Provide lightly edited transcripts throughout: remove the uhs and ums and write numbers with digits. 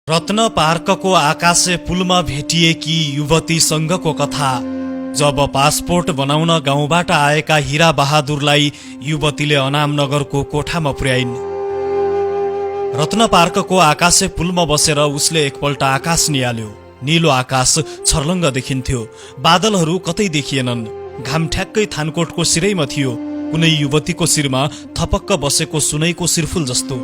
रत्न पार्कको आकाशे पुलमा भेटिएकी युवतीसँगको कथा। जब पासपोर्ट बनाउन गाउँबाट आएका हीरा बहादुरलाई युवतीले अनामनगरको कोठामा पुर्याइन्। रत्न पार्कको आकाशे पुलमा बसेर उसले एकपल्ट आकाश निहाल्यो। नीलो आकाश छर्लङ्ग देखिन्थ्यो, बादलहरू कतै देखिएनन्। घाम ठ्याक्कै थानकोटको सिरैमा थियो, कुनै युवतीको शिरमा थपक्क बसेको सुनैको सिरफुल जस्तो।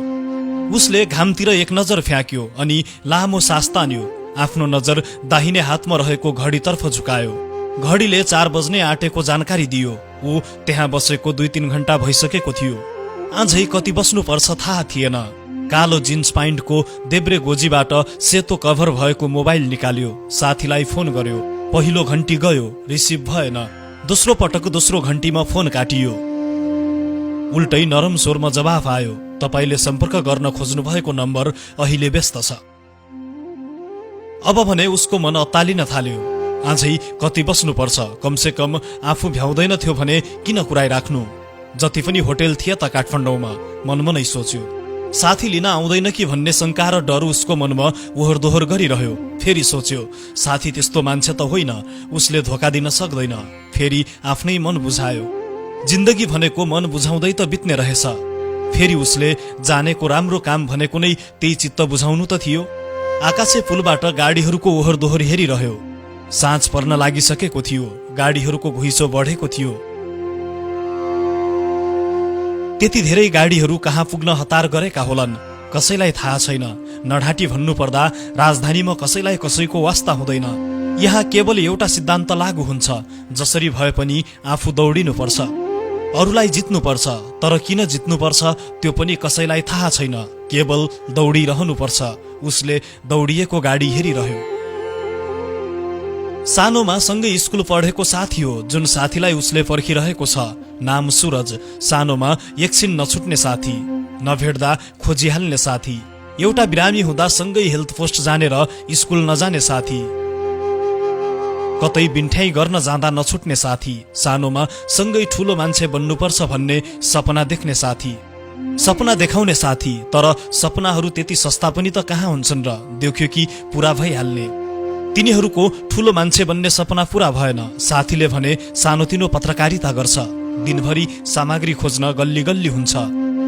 उसले घामतिर एक नजर फ्याँक्यो अनि लामो सास तान्यो। आफ्नो नजर दाहिने हातमा रहेको घडीतर्फ झुकायो। घडीले 4 बज्ने आँटेको जानकारी दियो। ऊ त्यहाँ बसेको 2-3 घण्टा भइसकेको थियो। अझै कति बस्नुपर्छ थाहा थिएन। कालो जिन्स प्यान्टको देब्रे गोजीबाट सेतो कभर भएको मोबाइल निकाल्यो। साथीलाई फोन गर्यो। पहिलो घण्टी गयो, रिसिभ भएन। दोस्रो पटक दोस्रो घण्टीमा फोन काटियो। उल्टै नरम स्वरमा जवाफ आयो, तपाईले सम्पर्क गर्न खोज्नु भएको नम्बर अहिले व्यस्त छ। अब भने उसको मन अत्तालिन थाल्यो। अझै कति बस्नुपर्छ, कमसे कम आफू भ्याउँदैन थियो भने किन कुराइराख्नु। जति पनि होटेल थिए त काठमाडौँमा, मनमनै सोच्यो। साथी लिन आउँदैन कि भन्ने शङ्का र डर उसको मनमा ओहोर दोहोर गरिरह्यो। फेरि सोच्यो, साथी त्यस्तो मान्छे त होइन, उसले धोका दिन सक्दैन। फेरि आफ्नै मन बुझायो, जिन्दगी भनेको मन बुझाउँदै त बित्ने रहेछ। फेरि उसले जानेको राम्रो काम भनेको नै त्यही चित्त बुझाउनु त थियो। आकाशे पुलबाट गाडीहरूको ओहोर दोहोर हेरिरह्यो। साँझ पर्न लागिसकेको थियो, गाडीहरूको घुइँचो बढेको थियो। त्यति धेरै गाडीहरू कहाँ पुग्न हतार गरेका होलान् कसैलाई थाहा छैन। नढाँटी भन्नुपर्दा राजधानीमा कसैलाई कसैको वास्ता हुँदैन। यहाँ केवल एउटा सिद्धान्त लागू हुन्छ, जसरी भए पनि आफू दौडिनुपर्छ, अरूलाई जित्नुपर्छ। तर किन जित्नुपर्छ त्यो पनि कसैलाई थाहा छैन, केवल दौडिरहनुपर्छ। उसले दौडिएको गाडी हेरिरह्यो। सानोमा सँगै स्कुल पढेको साथी हो, जुन साथीलाई उसले पर्खिरहेको छ। नाम सुरज। सानोमा एकछिन नछुट्ने साथी, नभेट्दा खोजिहाल्ने साथी, एउटा बिरामी हुँदा सँगै हेल्थ पोस्ट जाने र स्कुल नजाने साथी, कतै बिन्ठ्याइ गर्न जाँदा नछुट्ने साथी, सानोमा सँगै ठुलो मान्छे बन्नुपर्छ भन्ने सपना देख्ने साथी, सपना देखाउने साथी। तर सपनाहरू त्यति सस्ता पनि त कहाँ हुन्छन् र, देख्यो कि पूरा भइहाल्ने। तिनीहरूको ठुलो मान्छे बन्ने सपना पूरा भएन। साथीले भने सानोतिनो पत्रकारिता गर्छ, दिनभरि सामग्री खोज्न गल्ली गल्ली हुन्छ,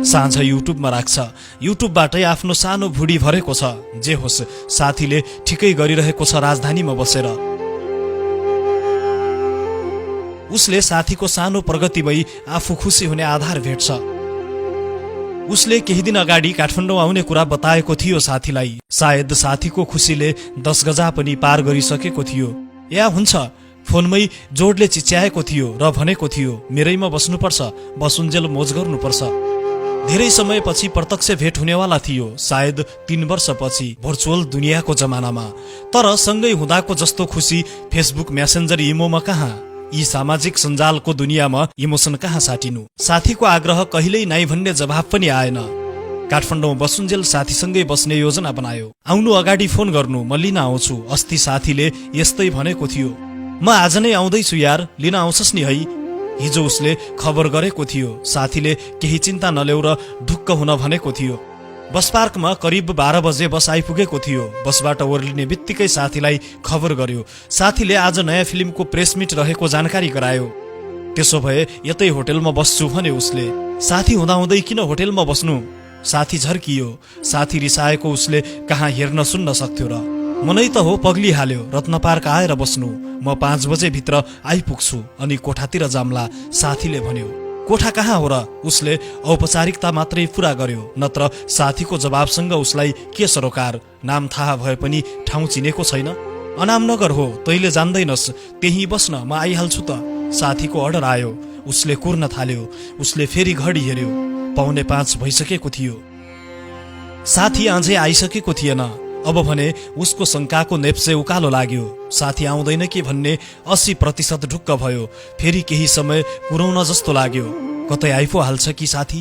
साँझ युट्युबमा राख्छ, युट्युबबाटै आफ्नो सानो भुडी भरेको छ। जे होस्, साथीले ठिकै गरिरहेको छ राजधानीमा बसेर। उसले साथीको सानो प्रगतिमै आफू खुसी हुने आधार भेट्छ। उसले केही दिन अगाडि काठमाडौँ आउने कुरा बताएको थियो साथीलाई। सायद साथीको खुसीले 10 गजा पनि पार गरिसकेको थियो। या हुन्छ, फोनमै जोडले चिच्याएको थियो र भनेको थियो, मेरैमा बस्नुपर्छ, बसुन्जेल मोज गर्नुपर्छ। धेरै समयपछि प्रत्यक्ष भेट हुनेवाला थियो, सायद 3 वर्षपछि, भर्चुअल दुनियाँको जमानामा। तर सँगै हुँदाको जस्तो खुसी फेसबुक, म्यासेन्जर, इमोमा कहाँ? यी सामाजिक सञ्जालको दुनियाँमा इमोसन कहाँ साटिनु? साथीको आग्रह कहिल्यै नाइ भन्ने जवाब पनि आएन। काठमाडौँ बसुन्जेल साथीसँगै बस्ने योजना बनायो। आउनु अगाडि फोन गर्नु, म लिन आउँछु। अस्ति साथीले यस्तै भनेको थियो, म आज नै आउँदैछु यार, लिन आउँछस् नि है। हिजो उसले खबर गरेको थियो, साथीले केही चिन्ता नल्याउ र ढुक्क हुन भनेको थियो। बस पार्कमा करिब 12 बजे बस आइपुगेको थियो। बसबाट ओर्लिने बित्तिकै साथीलाई खबर गर्यो। साथीले आज नयाँ फिल्मको प्रेस मिट रहेको जानकारी गरायो। त्यसो भए यतै होटेलमा बस्छु भने उसले। साथी हुँदाहुँदै किन होटेलमा बस्नु? साथी झर्कियो। साथी रिसाएको उसले कहाँ हेर्न सुन्न सक्थ्यो र? मनै त हो पग्लिहाल्यो। रत्न पार्क आएर बस्नु, म 5 बजे भित्र आइपुग्छु अनि कोठातिर जाम्ला, साथीले भन्यो। कोठा कहाँ हो र? उसले औपचारिकता मात्रै पूरा गर्यो, नत्र साथीको जवाबसँग उसलाई के सरोकार? नाम थाहा भए पनि ठाउँ चिनेको छैन। अनामनगर हो, तैले जान्दैनस्, त्यही बस्न, म आइहाल्छु त। साथीको अर्डर आयो। उसले कुर्न थाल्यो। उसले फेरि घडी हेर्यो, 4:45 भइसकेको थियो। साथी अझै आइसकेको थिएन। अब भने उसको शङ्काको नेप्से उकालो लाग्यो। साथी आउँदैन कि भन्ने 80% ढुक्क भयो। फेरि केही समय कुराउन जस्तो लाग्यो, कतै आइपो हाल्छ कि साथी?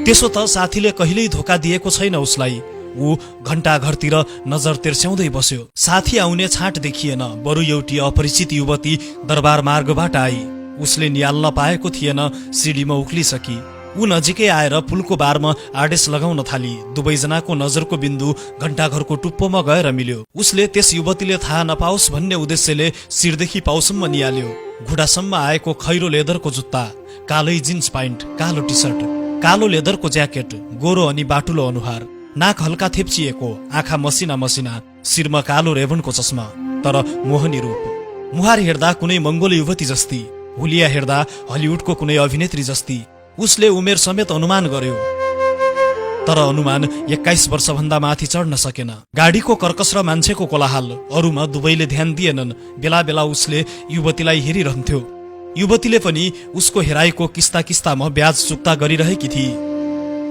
त्यसो त साथीले कहिल्यै धोका दिएको छैन उसलाई। ऊ घण्टा घरतिर नजर तिर्स्याउँदै बस्यो। साथी आउने छाँट देखिएन। बरु एउटी अपरिचित युवती दरबार मार्गबाट आई। उसले निहाल्न पाएको थिएन, सिडीमा उक्लिसकी। ऊ नजिकै आएर पुलको बारमा आडेस लगाउन थाली। दुवैजनाको नजरको बिन्दु घण्टाघरको टुप्पोमा गएर मिल्यो। उसले त्यस युवतीले थाहा नपाओस् भन्ने उद्देश्यले शिरदेखि पाउसम्म निहाल्यो। घुँडासम्म आएको खैरो लेदरको जुत्ता, कालै जिन्स प्यान्ट, कालो टी सर्ट, कालो लेदरको ज्याकेट, गोरो अनि बाटुलो अनुहार, नाक हल्का थेप्चिएको, आँखा मसिना मसिना, शिरमा कालो रेबनको चस्मा, तर मोहनी रूप। मुहार हेर्दा कुनै मंगोल युवती जस्ती, हुलिया हेर्दा हलिउडको कुनै अभिनेत्री जस्ती। उसले उमेर समेत अनुमान गर्यो, तर अनुमान 21 वर्षभन्दा माथि चढ्न सकेन। गाडीको कर्कस र मान्छेको कोलाहल अरूमा दुवैले ध्यान दिएनन्। बेला बेला उसले युवतीलाई हेरिरहन्थ्यो। युवतीले पनि उसको हेराइको किस्ता किस्तामा ब्याज चुक्ता गरिरहेकी थिए।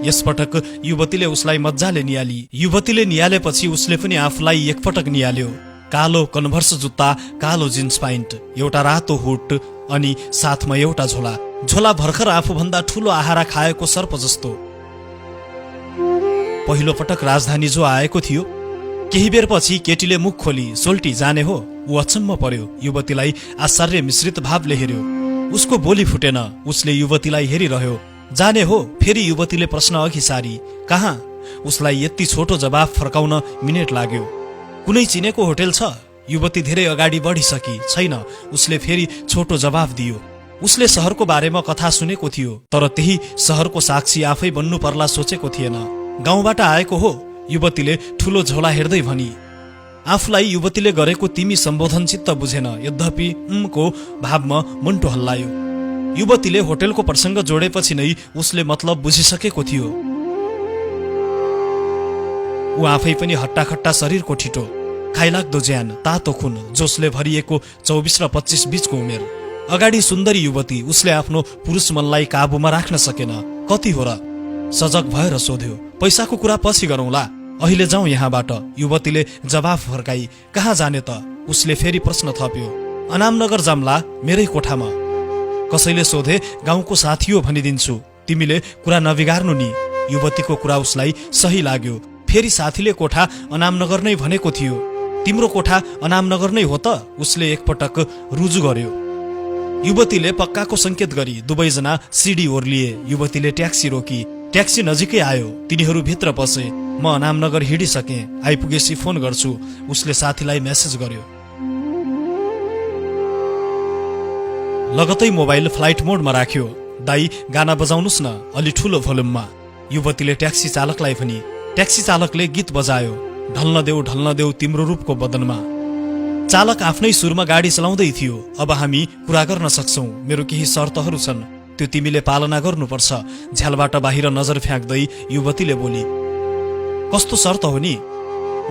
यसपटक युवतीले उसलाई मज्जाले निहाली। युवतीले निहालेपछि उसले पनि आफूलाई एकपटक निहाल्यो। कालो कन्भर्स जुत्ता, कालो जिन्स प्यान्ट, एउटा रातो हुट अनि साथमा एउटा झोला। झोला भर्खर आफूभन्दा ठूलो आहारा खाएको सर्प जस्तो। पहिलो पटक राजधानी जो आएको थियो। केही बेरपछि केटीले मुख खोली, सोल्टी जाने हो? ऊ अचम्म पर्यो। युवतीलाई आश्चर्य मिश्रित भावले हेर्यो। उसको बोली फुटेन। उसले युवतीलाई हेरिरह्यो। जाने हो? फेरि युवतीले प्रश्न अघि सारी। कहाँ? उसलाई यति छोटो जवाफ फर्काउन मिनेट लाग्यो। कुनै चिनेको होटेल छ? युवती धेरै अगाडि बढिसकी छैन। उसले फेरि छोटो जवाफ दियो। उसले शहरको बारेमा कथा सुनेको थियो, तर त्यही शहरको साक्षी आफै बन्नु पर्ला सोचेको थिएन। गाउँबाट आएको हो? युवतीले ठूलो झोला हेर्दै भनी। आफूलाई युवतीले गरेको तिमी सम्बोधन चित्त बुझेन। यद्यपि को भावमा मुन्टो हल्लायो। युवतीले होटेलको प्रसङ्ग जोडेपछि नै उसले मतलब बुझिसकेको थियो। ऊ आफै पनि हट्टाखट्टा शरीरको ठिटो, खाइलाग्दो ज्यान, तातो खुन, जोसले भरिएको 24 र 25 बीचको उमेर। अगाडि सुन्दरी युवती। उसले आफ्नो पुरुष मनलाई काबुमा राख्न सकेन। कति हो र? सजग भएर सोध्यो। पैसाको कुरा पछि गरौँला, अहिले जाउँ यहाँबाट। युवतीले जवाफ फर्काई। कहाँ जाने त? उसले फेरि प्रश्न थप्यो। अनामनगर जाम्ला, मेरै कोठामा। कसैले सोधे, गाउँको साथी हो भनिदिन्छु, तिमीले कुरा नबिगार्नु नि। युवतीको कुरा उसलाई सही लाग्यो। फेरि साथीले कोठा अनामनगर नै भनेको थियो। तिम्रो कोठा अनामनगर नै हो त? उसले एकपटक रुजु गर्यो। युवतीले पक्काको संकेत गरी। दुवैजना सिडी ओर्लिए। युवतीले ट्याक्सी रोकी। ट्याक्सी नजिकै आयो। तिनीहरू भित्र पसे। म अनामनगर हिँडिसके, आइपुगेपछि फोन गर्छु, उसले साथीलाई मेसेज गर्यो। लगतै मोबाइल फ्लाइट मोडमा राख्यो। दाई गाना बजाउनुस् न, अलि ठूलो भोल्युममा। युवतीले ट्याक्सी चालकलाई भनी। ट्याक्सी चालकले गीत बजायो। ढल्न देऊ तिम्रो रूपको बदनमा। चालक आफ्नै सुरमा गाडी चलाउँदै थियो। अब हामी कुरा गर्न सक्छौ। मेरो केही शर्तहरू छन्, त्यो तिमीले पालना गर्नुपर्छ। झ्यालबाट बाहिर नजर फ्याँक्दै युवतीले बोली। कस्तो शर्त हो नि?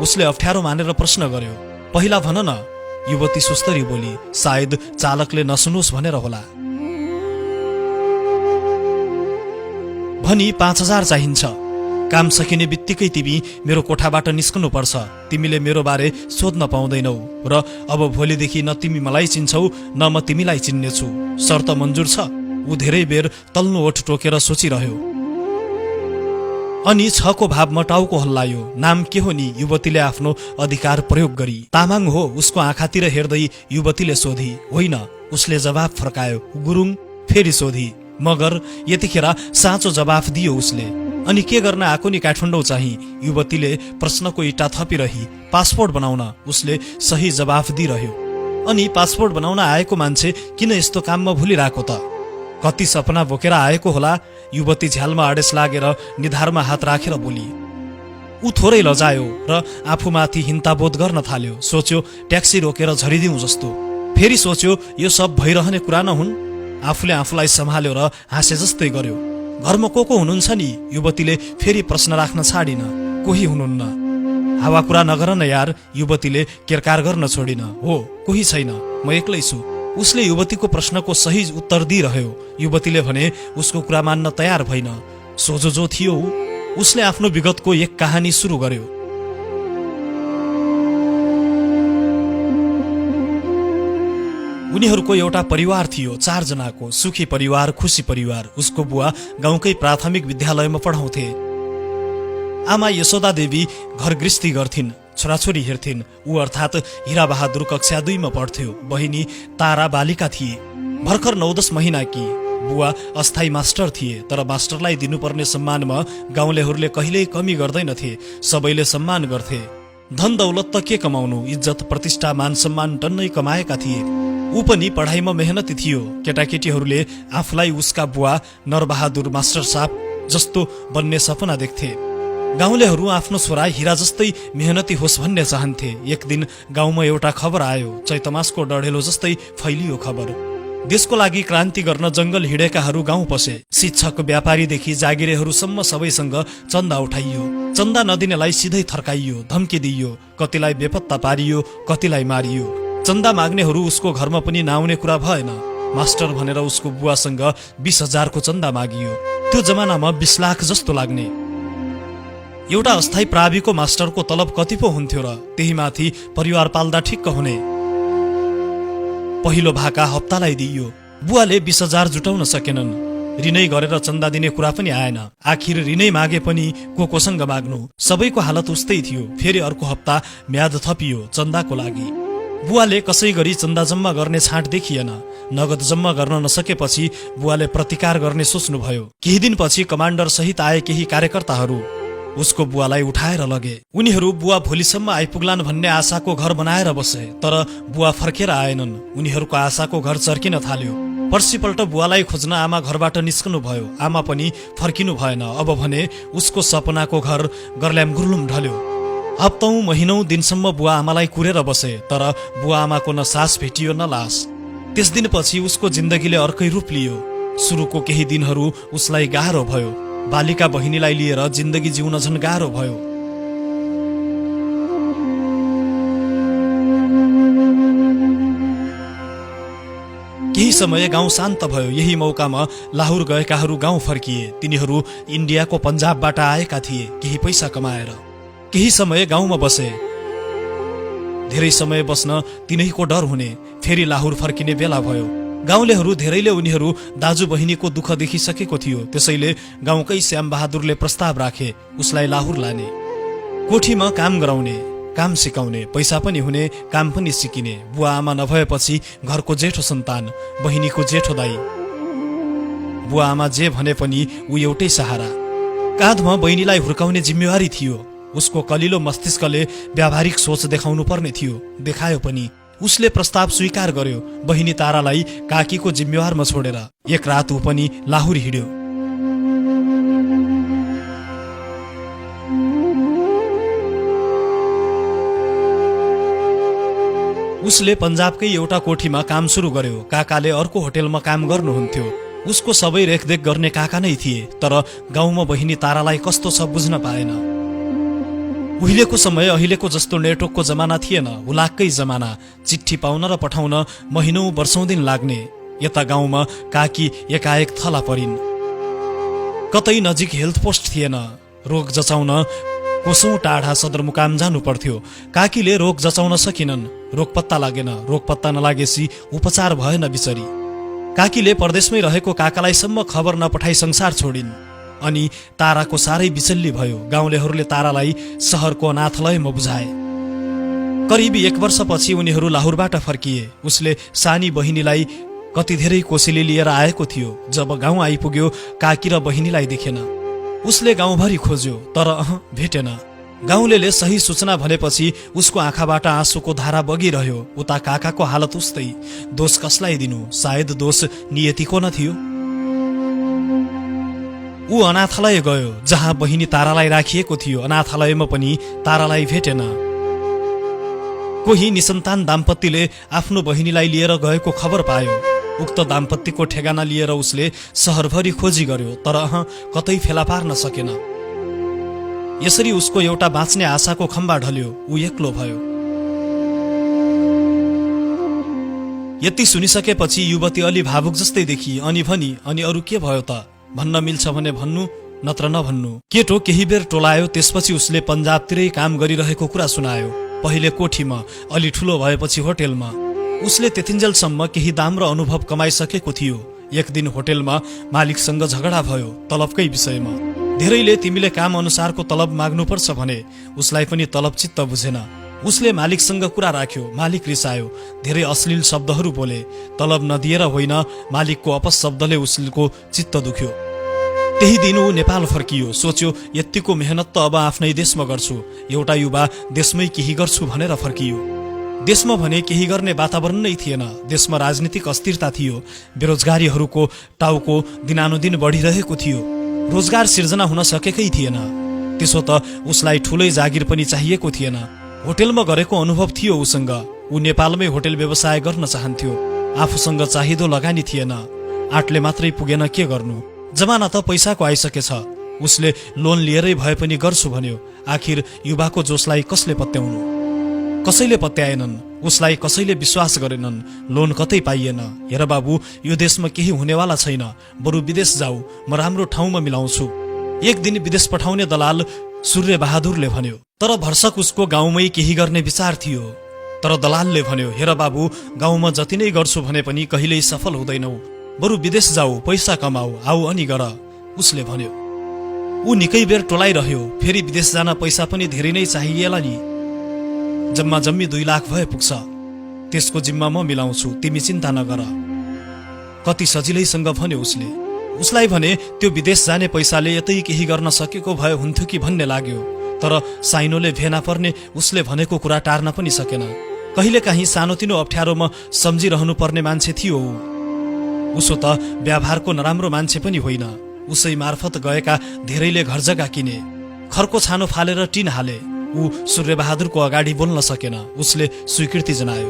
उसले अप्ठ्यारो मानेर प्रश्न गर्यो। पहिला भन न। युवती सुस्तरी बोली। सायद चालकले नसुनोस् भनेर होला भनी 5000 चाहिन्छ। काम सकिने बित्तिकै तिमी मेरो कोठाबाट निस्कनु पर्छ। तिमीले मेरो बारे सोध्न पाउँदैनौ र अब भोलिदेखि न तिमी मलाई चिन्छौ न म तिमीलाई चिन्नेछु। शर्त मन्जुर छ? ऊ धेरै बेर तल्लो ओठ टोकेर सोचिरह्यो। अनि 6 को भावमा टाउको हल्लायो। नाम के हो नि? युवतीले आफ्नो अधिकार प्रयोग गरी। तामाङ हो? उसको आँखातिर हेर्दै युवतीले सोधी। होइन, उसले जवाफ फर्कायो। गुरुङ? फेरि सोधी। मगर? यतिखेर साँचो जवाफ दियो उसले। अनि के गर्न आएको नि काठमाडौँ चाहिँ? युवतीले प्रश्नको इटा थपिरही। पासपोर्ट बनाउन, उसले सही जवाफ दिइरह्यो। अनि पासपोर्ट बनाउन आएको मान्छे किन यस्तो काममा भुलिरहेको त? कति सपना बोकेर आएको होला? युवती झ्यालमा आडेस लागेर निधारमा हात राखेर बोली। ऊ थोरै लजायो र आफूमाथि हिन्ताबोध गर्न थाल्यो। सोच्यो ट्याक्सी रोकेर झरिदिउँ जस्तो। फेरि सोच्यो यो सब भइरहने कुरा नहुन्। आफूले आफूलाई सम्हाल्यो र हाँसे जस्तै गर्यो। घरमा को हुनुहुन्छ नि? युवतीले फेरि प्रश्न राख्न छाडिन। कोही हुनुहुन्न। हावा कुरा नगर न यार। युवतीले केरकार गर्न छोडिन। हो, कोही छैन, म एक्लै छु। उसले युवतीको प्रश्नको सही उत्तर दिइरह्यो। युवतीले भने उसको कुरा मान्न तयार भइन। सोझो जो थियो उसले आफ्नो विगतको एक कहानी सुरु गर्यो। उनीहरूको एउटा परिवार थियो, 4 जनाको। सुखी परिवार, खुसी परिवार। उसको बुवा गाउँकै प्राथमिक विद्यालयमा पढाउँथे। आमा यशोदा देवी घर गृहस्थी गर्थिन्, छोराछोरी हेर्थिन्। ऊ अर्थात् हीराबहादुर कक्षा 2 मा पढ्थ्यो। बहिनी तारा बालिका थिए, भर्खर 9-10 महिना कि। बुवा अस्थायी मास्टर थिए, तर मास्टरलाई दिनुपर्ने सम्मानमा गाउँलेहरूले कहिल्यै कमी गर्दैनथे, सबैले सम्मान गर्थे। धन दौलत त के कमाउनु, इज्जत प्रतिष्ठा मान सम्मान टन्नै कमाएका थिए। ऊ पनि पढाइमा मेहनती थियो। केटाकेटीहरूले आफूलाई उसका बुवा नरबहादुर मास्टर साहब जस्तो बन्ने सपना देख्थे। गाउँलेहरू आफ्नो छोरा हिरा जस्तै मेहनती होस् भन्ने चाहन्थे। एक दिन गाउँमा एउटा खबर आयो, चैतमासको डढेलो जस्तै फैलियो खबर। देशको लागि क्रान्ति गर्न जंगल हिँडेकाहरू गाउँ पसे। शिक्षक व्यापारीदेखि जागिरेहरूसम्म सबैसँग चन्दा उठाइयो। चन्दा नदिनेलाई सिधै थर्काइयो, धम्की दिइयो, कतिलाई बेपत्ता पारियो, कतिलाई मारियो। चन्दा माग्नेहरू उसको घरमा पनि नआउने कुरा भएन। मास्टर भनेर उसको बुवासँग 20,000 को चन्दा मागियो। त्यो जमानामा 20 लाख जस्तो लाग्ने। एउटा अस्थायी प्राविको मास्टरको तलब कति पो हुन्थ्यो र? त्यही माथि परिवार पाल्दा ठिक्क हुने। पहिलो भाका हप्तालाई दिइयो। बुवाले 20,000 जुटाउन सकेनन्। ऋणै गरेर चन्दा दिने कुरा पनि आएन। आखिर ऋणै मागे पनि कोसँग माग्नु? सबैको हालत उस्तै थियो। फेरि अर्को हप्ता म्याद थपियो चन्दाको लागि। बुवाले कसै गरी चन्दा जम्मा गर्ने छाँट देखिएन। नगद जम्मा गर्न नसकेपछि बुवाले प्रतिकार गर्ने सोच्नुभयो। केही दिनपछि कमान्डर सहित आए केही कार्यकर्ताहरू उसको बुवालाई उठाएर लगे। उनीहरू बुवा भोलिसम्म आइपुग्लान् भन्ने आशाको घर बनाएर बसे, तर बुवा फर्केर आएनन्। उनीहरूको आशाको घर चर्किन थाल्यो। पर्सिपल्ट बुवालाई खोज्न आमा घरबाट निस्कनु भयो। आमा पनि फर्किनु भएन। अब भने उसको सपनाको घर गर्ल्याम गुर्लुम ढल्यो। हप्तौं महिनौं दिनसम्म बुवा आमालाई कुरेर बसे, तर बुवा आमाको न सास भेटियो न लास। त्यस दिनपछि उसको जिन्दगीले अर्कै रूप लियो। सुरुको केही दिनहरू उसलाई गाह्रो भयो। बालिका बहिनीलाई लिएर जिन्दगी जिउन झन् गाह्रो भयो। केही समय गाउँ शान्त भयो। यही मौकामा लाहुर गएकाहरू गाउँ फर्किए। तिनीहरू इन्डियाको पन्जाबबाट आएका थिए, केही पैसा कमाएर। केही समय गाउँमा बसे। धेरै समय बस्न तिनैको डर हुने। फेरि लाहुर फर्किने बेला भयो। गाउँलेहरू धेरैले उनीहरू दाजु बहिनीको दुःख देखिसकेको थियो। त्यसैले गाउँकै श्याम बहादुरले प्रस्ताव राखे उसलाई लाहुर लाने। कोठीमा काम गराउने, काम सिकाउने, पैसा पनि हुने, काम पनि सिकिने। बुवा आमा नभएपछि घरको जेठो सन्तान, बहिनीको जेठो दाई। बुवा आमा जे भने पनि ऊ एउटै सहारा। काँधमा बहिनीलाई हुर्काउने जिम्मेवारी थियो। उसको कलिलो मस्तिष्कले व्यावहारिक सोच देखाउनु पर्ने थियो। देखायो पनि। उसले प्रस्ताव स्वीकार गर्यो। बहिनी तारालाई काकीको जिम्मेवारमा छोडेर एक रात ऊ पनि लाहुर हिँड्यो। उसले पन्जाबकै एउटा कोठीमा काम सुरु गर्यो। काकाले अर्को होटेलमा काम गर्नुहुन्थ्यो। उसको सबै रेखदेख गर्ने काका नै थिए। तर गाउँमा बहिनी तारालाई कस्तो छ बुझ्न पाएन। उहिलेको समय अहिलेको जस्तो नेटवर्कको जमाना थिएन। हुलाक्कै जमाना। चिठी पाउन र पठाउन महिनौं वर्षौं दिन लाग्ने। यता गाउँमा काकी एकाएक थला परिन्। कतै नजिक हेल्थ पोस्ट थिएन। रोग जचाउन कोसौं टाढा सदरमुकाम जानु पर्थ्यो। काकीले रोग जचाउन सकिनन्। रोग पत्ता लागेन। रोग पत्ता नलागेसी उपचार भएन बिचरी। काकीले परदेशमै रहेको काकालाई सम्म खबर नपठाई संसार छोडिन्। अनि ताराको साह्रै बिचल्ली भयो। गाउँलेहरूले तारालाई सहरको अनाथालयमा बुझाए। करिब 1 वर्षपछि उनीहरू लाहुरबाट फर्किए। उसले सानी बहिनीलाई कति धेरै कोसीले लिएर आएको थियो। जब गाउँ आइपुग्यो काकी र बहिनीलाई देखेन। उसले गाउँभरि खोज्यो, तर भेटेन। गाउँलेले सही सूचना भनेपछि उसको आँखाबाट आँसुको धारा बगिरह्यो। उता काकाको हालत उस्तै। दोष कसलाई दिनु? सायद दोष नियतिको न थियो। ऊ अनाथालय गयो जहाँ बहिनी तारालाई राखिएको थियो। अनाथालयमा पनि तारालाई भेटेन। कोही निसन्तान दाम्पत्यले आफ्नो बहिनीलाई लिएर गएको खबर पायो। उक्त दाम्पत्यको ठेगाना लिएर उसले सहरभरि खोजी गर्यो, तर कतै फेला पार्न सकेन। यसरी उसको एउटा बाँच्ने आशाको खम्बा ढल्यो। ऊ एक्लो भयो। यति सुनिसकेपछि युवती अलि भावुक जस्तै देखी। अनि भनी, अनि अरू के भयो त? भन्न मिल्छ भने भन्नु, नत्र नभन्नु। केटो केही बेर टोलायो। त्यसपछि उसले पन्जाबतिरै काम गरिरहेको कुरा सुनायो। पहिले कोठीमा, अलि ठुलो भएपछि होटेलमा। उसले त्यतिन्जेलसम्म केही दाम र अनुभव कमाइसकेको थियो। एक दिन होटेलमा मालिकसँग झगडा भयो तलबकै विषयमा। धेरैले तिमीले काम अनुसारको तलब माग्नुपर्छ भने उसलाई पनि तलब चित्त बुझेन। उसले मालिकसँग कुरा राख्यो। मालिक रिसायो, धेरै अश्लील शब्दहरू बोले। तलब नदिएर होइन, मालिकको अपशब्दले उसको चित्त दुख्यो। त्यही दिन ऊ नेपाल फर्कियो। सोच्यो यत्तिको मेहनत त अब आफ्नै देशमा गर्छु। एउटा युवा देशमै केही गर्छु भनेर फर्कियो। देशमा भने केही गर्ने वातावरण नै थिएन। देशमा राजनीतिक अस्थिरता थियो। बेरोजगारीहरूको टाउको दिनानुदिन बढिरहेको थियो। रोजगार सिर्जना हुन सकेकै थिएन। त्यसो त उसलाई ठुलै जागिर पनि चाहिएको थिएन। होटेलमा गरेको अनुभव थियो उसँग। ऊ नेपालमै होटेल व्यवसाय गर्न चाहन्थ्यो। आफूसँग चाहिदो लगानी थिएन। आँटले मात्रै पुगेन, के गर्नु। जमाना त पैसाको आइसकेछ। उसले लोन लिएरै भए पनि गर्छु भन्यो। आखिर युवाको जोसलाई कसले पत्याउनु? कसैले पत्याएनन्। उसलाई कसैले विश्वास गरेनन्। लोन कतै पाइएन। हेर बाबु, यो देशमा केही हुनेवाला छैन। बरु विदेश जाऊ, म राम्रो ठाउँमा मिलाउँछु। एक दिन विदेश पठाउने दलाल सूर्य बहादुरले भन्यो। तर भर्सक उसको गाउँमै केही गर्ने विचार थियो। तर दलालले भन्यो, हेर बाबु, गाउँमा जति नै गर्छु भने पनि कहिल्यै सफल हुँदैनौ। बरु विदेश जाऊ, पैसा कमाऊ, आऊ अनि गर। उसले भन्यो। ऊ निकै बेर टोलाइरह्यो। फेरि विदेश जान पैसा पनि धेरै नै चाहिएला नि। जम्मा जम्मी 2 लाख भए पुग्छ। त्यसको जिम्मा म मिलाउँछु, तिमी चिन्ता नगर। कति सजिलैसँग भन्यो उसले। उसलाई भने त्यो विदेश जाने पैसाले यतै केही गर्न सकेको भए हुन्थ्यो कि भन्ने लाग्यो। तर साइनोले भेना पर्ने उसले भनेको कुरा टार्न पनि सकेन। कहिलेकाहीँ सानोतिनो अप्ठ्यारोमा सम्झिरहनु पर्ने मान्छे थियो ऊ। उसो त व्यवहारको नराम्रो मान्छे पनि होइन। उसै मार्फत गएका धेरैले घर जग्गा किने। खरको छानो फालेर टिन हाले। ऊ सूर्यबहादुरको अगाडि बोल्न सकेन। उसले स्वीकृति जनायो।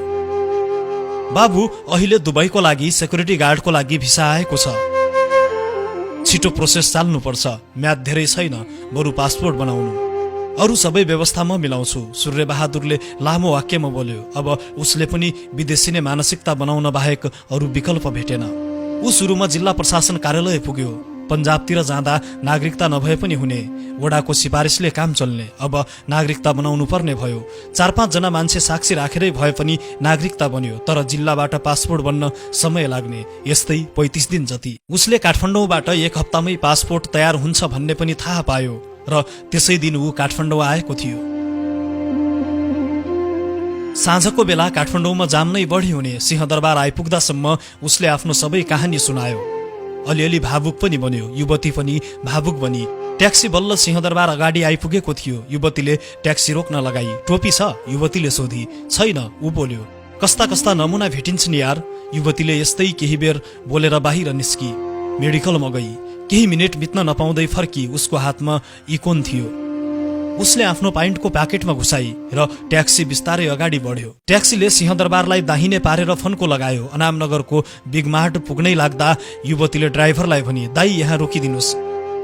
बाबु, अहिले दुबईको लागि सेक्युरिटी गार्डको लागि भिसा आएको छ। छिटो प्रोसेस चाल्नुपर्छ। म्याद धेरै छैन, बरु पासपोर्ट बनाउनु। अरू सबै व्यवस्था म मिलाउँछु। सूर्यबहादुरले लामो वाक्यमा बोल्यो। अब उसले पनि विदेशी नै मानसिकता बनाउन बाहेक अरू विकल्प भेटेन। ऊ सुरुमा जिल्ला प्रशासन कार्यालय पुग्यो। पन्जाबतिर जाँदा नागरिकता नभए पनि हुने। वडाको सिफारिसले काम चल्ने। अब नागरिकता बनाउनु पर्ने भयो। 4-5 जना मान्छे साक्षी राखेरै भए पनि नागरिकता बन्यो। तर जिल्लाबाट पासपोर्ट बन्न समय लाग्ने। यस्तै 35 दिन जति। उसले काठमाडौँबाट 1 हप्तामै पासपोर्ट तयार हुन्छ भन्ने पनि थाहा पायो र त्यसै दिन ऊ काठमाडौँ आएको थियो। साँझको बेला काठमाडौँमा जाम नै बढी हुने। सिंहदरबार आइपुग्दासम्म उसले आफ्नो सबै कहानी सुनायो। अलिअलि भावुक पनि बन्यो। युवती पनि भावुक बनी। ट्याक्सी बल्ल सिंहदरबार अगाडि आइपुगेको थियो। युवतीले ट्याक्सी रोक्न लगाई। टोपी छ? युवतीले सोधी। छैन, ऊ बोल्यो। कस्ता कस्ता नमुना भेटिन्छ नि यार। युवतीले यस्तै केही बेर बोलेर बाहिर निस्की। मेडिकलमा गई। केही मिनेट बित्न नपाउँदै फर्की। उसको हातमा इकोन थियो। उसले आफ्नो पाइन्टको प्याकेटमा घुसाई र ट्याक्सी बिस्तारै अगाडि बढ्यो। ट्याक्सीले सिंहदरबारलाई दाहिने पारेर फन्को लगायो। अनामनगरको बिगमार्ट पुग्नै लाग्दा युवतीले ड्राइभरलाई भनी, दाइ यहाँ रोकिदिनुहोस्।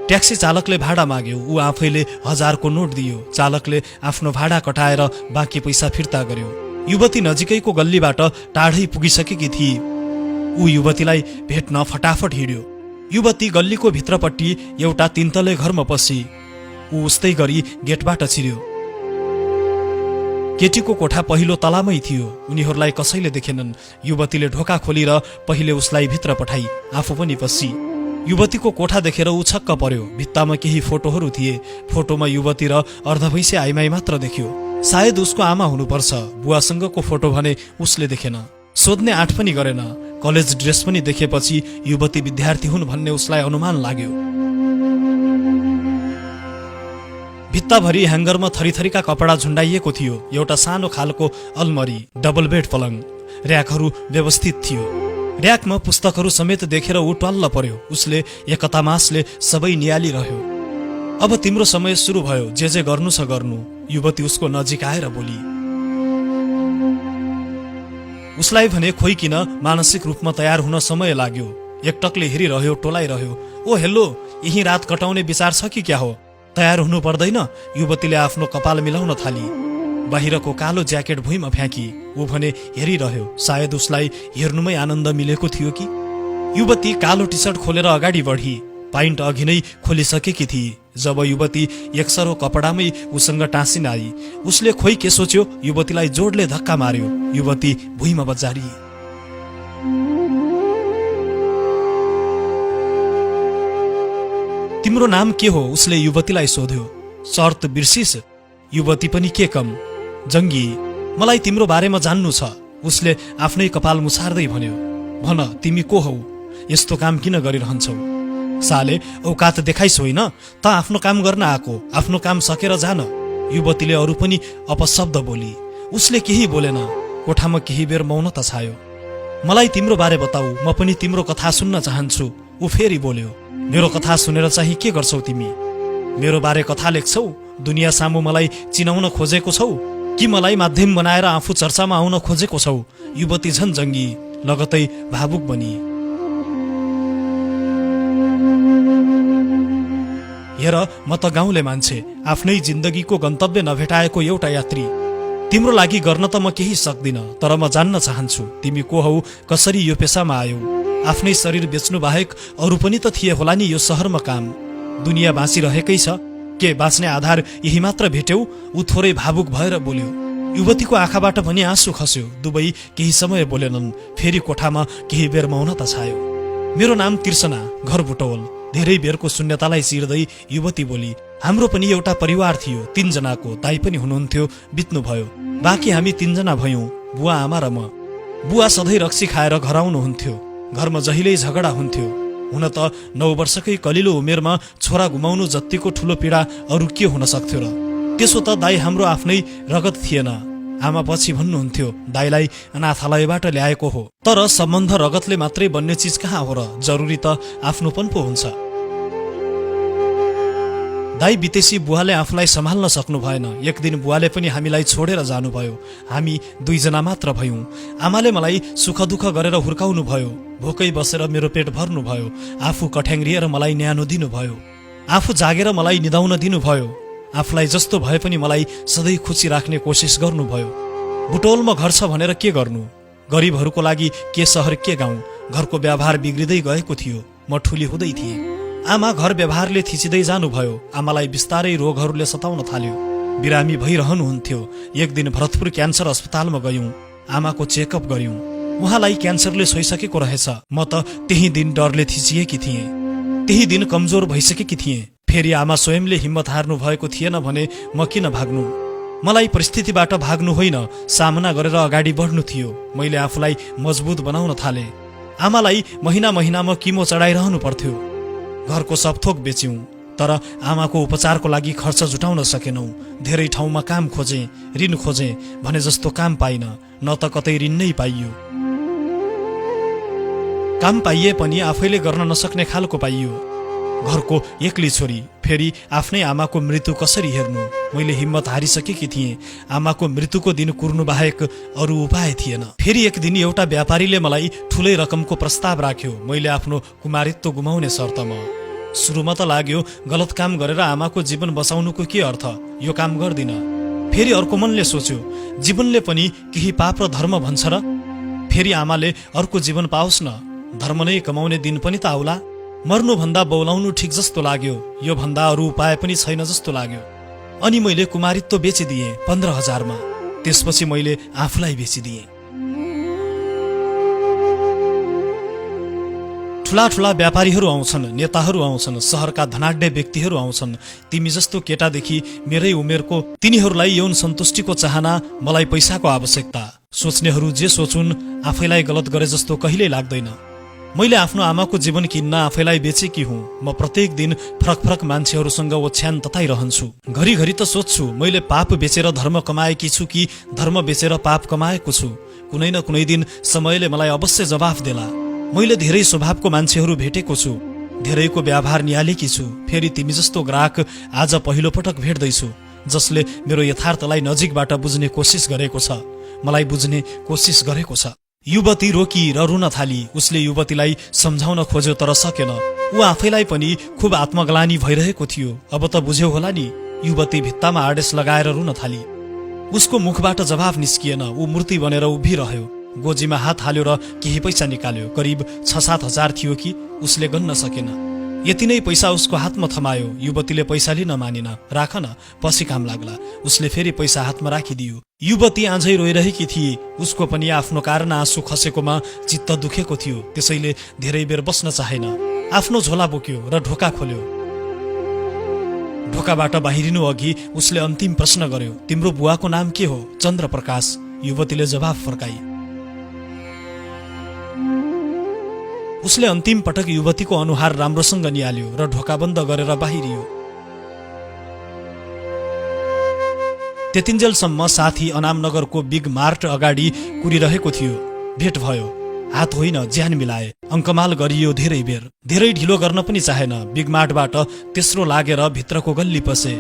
ट्याक्सी चालकले भाडा माग्यो। ऊ आफैले 1000 को नोट दियो। चालकले आफ्नो भाडा कटाएर बाँकी पैसा फिर्ता गर्यो। युवती नजिकैको गल्लीबाट टाढै पुगिसकेकी थिए। ऊ युवतीलाई भेट्न फटाफट हिँड्यो। युवती गल्लीको भित्रपट्टि एउटा 3 तले घरमा पसी। ऊ उस्तै गरी गेटबाट छिर्यो। केटीको कोठा पहिलो तलामै थियो। उनीहरूलाई कसैले देखेनन्। युवतीले ढोका खोलेर पहिले उसलाई भित्र पठाई, आफू पनि पसी। युवतीको कोठा देखेर ऊ छक्क पर्यो। भित्तामा केही फोटोहरू थिए। फोटोमा युवती र अर्धभैसे आइमाई मात्र देख्यो। सायद उसको आमा हुनुपर्छ। बुवासँगको फोटो भने उसले देखेन। सोध्ने आँट पनि गरेन। कलेज ड्रेस पनि देखेपछि युवती विद्यार्थी हुन् भन्ने उसलाई अनुमान लाग्यो। भित्ताभरि ह्याङ्गरमा थरीथरीका कपडा झुन्डाइएको थियो। एउटा सानो खालको अलमरी, डबल बेड पलङ, र्याकहरू व्यवस्थित थियो। र्याकमा पुस्तकहरू समेत देखेर ऊ टल्ल पर्यो। उसले एकतामासले सबै नियालिरह्यो। अब तिम्रो समय सुरु भयो। जे गर्नु छ गर्नु। युवती उसको नजिक आएर बोली। उसलाई भने खोइ किन मानसिक रूपमा तयार हुन समय लाग्यो। एकटकले हेरिरह्यो, टोलाइरह्यो। ओ हेलो, यही रात कटाउने विचार छ कि क्या हो? तयार हुनु पर्दैन? युवतीले आफ्नो कपाल मिलाउन थाली। बाहिरको कालो ज्याकेट भुइँमा फ्याँकी। ऊ भने हेरिरह्यो। सायद उसलाई हेर्नुमै आनन्द मिलेको थियो कि। युवती कालो टी सर्ट खोलेर अगाडि बढी। पाइन्ट अघि नै खोलिसकेकी थिए। जब युवती एकसरो कपडामै उसँग टाँसिन आई, उसले खोइ के सोच्यो, युवतीलाई जोडले धक्का मार्यो। युवती भुइँमा बजारी। तिम्रो नाम के हो? उसले युवतीलाई सोध्यो। शर्त बिर्सिस? युवती पनि के कम। जङ्गी, मलाई तिम्रो बारेमा जान्नु छ। उसले आफ्नै कपाल मुछार्दै भन्यो, भन तिमी को हौ, यस्तो काम किन गरिरहन्छौ? साले औकात देखाइस् होइन, त आफ्नो काम गर्न आएको, आफ्नो काम सकेर जान। युवतीले अरू पनि अपशब्द बोली। उसले केही बोलेन। कोठामा केही बेर मौनता छायो। मलाई तिम्रो बारे बताऊ, म पनि तिम्रो कथा सुन्न चाहन्छु। ऊ फेरि बोल्यो, मेरो कथा सुनेर चाहिँ के गर्छौ तिमी? मेरो बारे कथा लेख्छौ? दुनियाँ सामु मलाई चिनाउन खोजेको छौ कि मलाई माध्यम बनाएर आफू चर्चामा आउन खोजेको छौ? युवती झन् जङ्गी, लगतै भावुक बनी। हेर, म त गाउँले मान्छे, आफ्नै जिन्दगीको गन्तव्य नभेटाएको एउटा यात्री। तिम्रो लागि गर्न त म केही सक्दिन, तर म जान्न चाहन्छु तिमी को हौ, कसरी यो पेसामा आयौ। आफ्नै शरीर बेच्नु बाहेक अरू पनि त थिए होला नि यो सहरमा काम। दुनियाँ बाँचिरहेकै छ, के बाँच्ने आधार यही मात्र भेट्यौ? ऊ थोरै भावुक भएर बोल्यो। युवतीको आँखाबाट पनि आँसु खस्यो। दुवै केही समय बोलेनन्। फेरि कोठामा केही बेर मौनता छायो। मेरो नाम तिर्सना, घर बुटवल। धेरै बेरको शून्यतालाई चिर्दै युवती बोली, हाम्रो पनि एउटा परिवार थियो, 3 जनाको। दाइ पनि हुनुहुन्थ्यो, बित्नुभयो। बाँकी हामी 3 जना भयौं, बुवा, आमा र म। बुवा सधैँ रक्सी खाएर घर आउनुहुन्थ्यो। घरमा जहिल्यै झगडा हुन्थ्यो। हुन त 9 वर्षकै कलिलो उमेरमा छोरा गुमाउनु जत्तिको ठूलो पीडा अरू के हुन सक्थ्यो र? त्यसो त दाइ हाम्रो आफ्नै रगत थिएन। आमा पछि भन्नुहुन्थ्यो, दाइलाई अनाथालयबाट ल्याएको हो। तर सम्बन्ध रगतले मात्रै बन्ने चिज कहाँ हो र? जरुरी त आफ्नोपन पो हुन्छ। दाइ बितेसी बुवाले आफूलाई सम्हाल्न सक्नु भएन। एक दिन बुवाले पनि हामीलाई छोडेर जानुभयो। हामी 2 जना मात्र भयौं। आमाले मलाई सुख दुःख गरेर हुर्काउनु भयो। भोकै बसेर मेरो पेट भर्नु भयो। आफू कठ्याङ्ग्रिएर मलाई न्यानो दिनुभयो। आफू जागेर मलाई निदाउन दिनुभयो। आफूलाई जस्तो भए पनि मलाई सधैँ खुसी राख्ने कोसिस गर्नुभयो। बुटवलमा घर छ भनेर के गर्नु? गरिबहरूको लागि के सहर के गाउँ? घरको व्यवहार बिग्रिँदै गएको थियो। म ठुली हुँदै थिएँ। आमा घर व्यवहारले थिचिँदै जानुभयो। आमालाई बिस्तारै रोगहरूले सताउन थाल्यो। बिरामी भइरहनुहुन्थ्यो। एक दिन भरतपुर क्यान्सर अस्पतालमा गयौं। आमाको चेकअप गर्यौं। उहाँलाई क्यान्सरले छोइसकेको रहेछ। म त त्यही दिन डरले थिचिएकी थिएँ। त्यही दिन कमजोर भइसकेकी थिएँ। फेरि आमा स्वयंले हिम्मत हार्नु भएको थिएन भने म किन भाग्नु? मलाई परिस्थितिबाट भाग्नु होइन, सामना गरेर अगाडि बढ्नु थियो। मैले आफूलाई मजबुत बनाउन थाले। आमालाई महिनामा किमो चढाइरहनु पर्थ्यो। घरको सब थोक बेच्यौं, तर आमाको उपचारको लागि खर्च जुटाउन सकेनौं। धेरै ठाउँमा काम खोजे, ऋण खोजे, भने जस्तो काम पाइन। न त कतै ऋण नै पाइयो। काम पाइए पनि आफैले गर्न नसक्ने खालको पाइयो। घरको एक्लै छोरी, फेरि आफ्नै आमाको मृत्यु कसरी हेर्नु? मैले हिम्मत हारिसकेकी थिएँ। आमाको मृत्युको दिन कुर्नु बाहेक अरू उपाय थिएन। फेरि एक दिन एउटा व्यापारीले मलाई ठूलै रकमको प्रस्ताव राख्यो। मैले आफ्नो कुमारित्व गुमाउने शर्तमा। सुरुमा त लाग्यो गलत काम गरेर आमाको जीवन बचाउनुको के अर्थ, यो काम गर्दिन। फेरि अर्को मनले सोच्यो, जीवनले पनि केही पाप र धर्म भन्छ र? फेरि आमाले अर्को जीवन पाओस् न, धर्म नै कमाउने दिन पनि त आउला। मर्नुभन्दा बौलाउनु ठिक जस्तो लाग्यो। यो भन्दा अरू उपाय पनि छैन जस्तो लाग्यो। अनि मैले कुमारित्व बेचिदिएँ 15,000 मा। त्यसपछि मैले आफूलाई बेचिदिएँ। ठूला ठूला व्यापारीहरू आउँछन्, नेताहरू आउँछन्, सहरका धनाढ्य व्यक्तिहरू आउँछन्। तिमी जस्तो केटादेखि मेरै उमेरको तिनीहरूलाई यौन सन्तुष्टिको चाहना, मलाई पैसाको आवश्यकता। सोच्नेहरू जे सोचुन्, आफैलाई गलत गरे जस्तो कहिल्यै लाग्दैन। मैले आफ्नो आमाको जीवन किन्न आफैलाई बेचेकी हुँ। म प्रत्येक दिन फरक फरक मान्छेहरूसँग ओछ्यान तताइरहन्छु। घरिघरि त सोच्छु, मैले पाप बेचेर धर्म कमाएकी छु कि धर्म बेचेर पाप कमाएको छु? कुनै न कुनै दिन समयले मलाई अवश्य जवाफ देला। मैले धेरै स्वभावको मान्छेहरू भेटेको छु, धेरैको व्यवहार निहालेकी छु। फेरि तिमी जस्तो ग्राहक आज पहिलो पटक भेट्दैछु, जसले मेरो यथार्थलाई नजिकबाट बुझ्ने कोसिस गरेको छ, मलाई बुझ्ने कोसिस गरेको छ। युवती रोकी र रुन थाली। उसले युवतीलाई सम्झाउन खोज्यो तर सकेन। ऊ आफैलाई पनि खुब आत्मग्लानी भइरहेको थियो। अब त बुझ्यौ होला नि। युवती भित्तामा आडेस लगाएर रुन थाली। उसको मुखबाट जवाफ निस्किएन। ऊ मूर्ति बनेर उभिरह्यो। गोजीमा हात हाल्यो र केही पैसा निकाल्यो। करिब 6-7 हजार थियो कि उसले गन्न सकेन। यति नै पैसा उसको हातमा थमायो। युवतीले पैसा लिन मानिन। राख न, पछि काम लाग्ला। उसले फेरि पैसा हातमा राखिदियो। युवती आँझै रोइरहेकी थिए। उसको पनि आफ्नो कारण आँसु खसेकोमा चित्त दुखेको थियो। त्यसैले धेरै बेर बस्न चाहेन। आफ्नो झोला बोक्यो र ढोका खोल्यो। ढोकाबाट बाहिरिनु अघि उसले अन्तिम प्रश्न गर्यो, तिम्रो बुवाको नाम के हो? चन्द्रप्रकाश। युवतीले जवाफ फर्काई। उसले अन्तिम पटक युवतीको अनुहार राम्रोसँग निहाल्यो र ढोका बन्द गरेर बाहिरियो। त्यतिन्जेलसम्म साथी अनामनगरको बिग मार्ट अगाडि कुरिरहेको थियो। भेट भयो, हात होइन ज्यान मिलाए। अङ्कमाल गरियो धेरै बेर। धेरै ढिलो गर्न पनि चाहेन। बिग मार्टबाट तेस्रो लागेर भित्रको गल्ली पसे।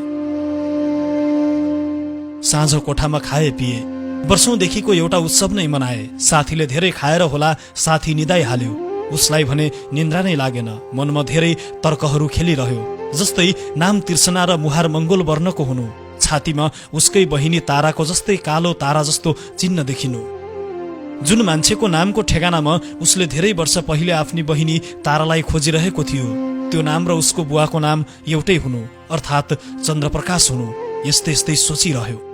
साँझ कोठामा खाए पिए। वर्षौंदेखिको एउटा उत्सव नै मनाए। साथीले धेरै खाएर होला साथी निदाइहाल्यो। उसलाई भने निन्द्रा नै लागेन। मनमा धेरै तर्कहरू खेलिरह्यो, जस्तै नाम तिर्सना र मुहार मंगोल वर्णको हुनु, छातीमा उसकै बहिनी ताराको जस्तै कालो तारा जस्तो चिन्ह देखिनु। जुन मान्छेको नामको ठेगानामा उसले धेरै वर्ष पहिले आफ्नी बहिनी तारालाई खोजिरहेको थियो, त्यो नाम र उसको बुवाको नाम एउटै हुनु, अर्थात् चन्द्रप्रकाश हुनु। यस्तै सोचिरह्यो।